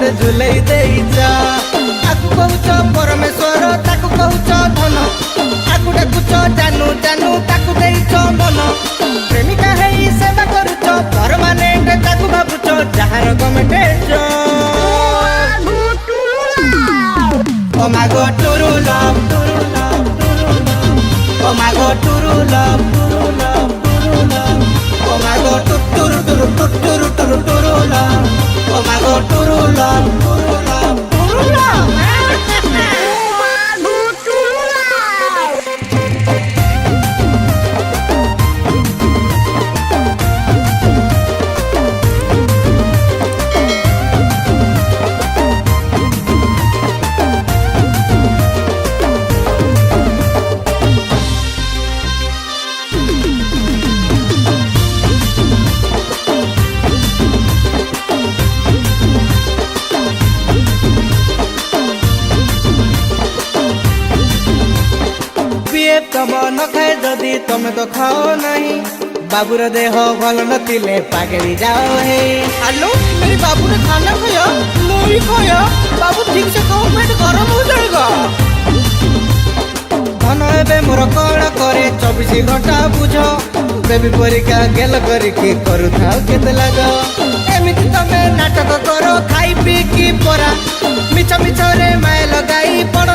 हाथे झुलई देइचा आकु कहूच परमेश्वर ताकु कहूच धन आकु डाकुच जानू जानू ताकु देइछ मन प्रेमिका हेई सेवा करूच परमानेंट ताकु भाबुच जहार गमेटेज oh my God true love oh my God true love oh my God true true true true true love oh my God true love true love तम न खाए जदि तमे तो खाओ नहीं बाबूर देह भल नथिले पागड़ी जाओ है हेलो मेरी बाबू ने खाना खाया नहीं खाया बाबू ठीक से खाओ पेट गरम हो जाएगा धन एबे मोर कण करे 24 घंटा बुझ बेबी परीक्षा गेल करिकी करू थाओ केते लाग एमिति तमे नाटक करो खाई पी की परा मिछ मिछ रे माय लगाई पड़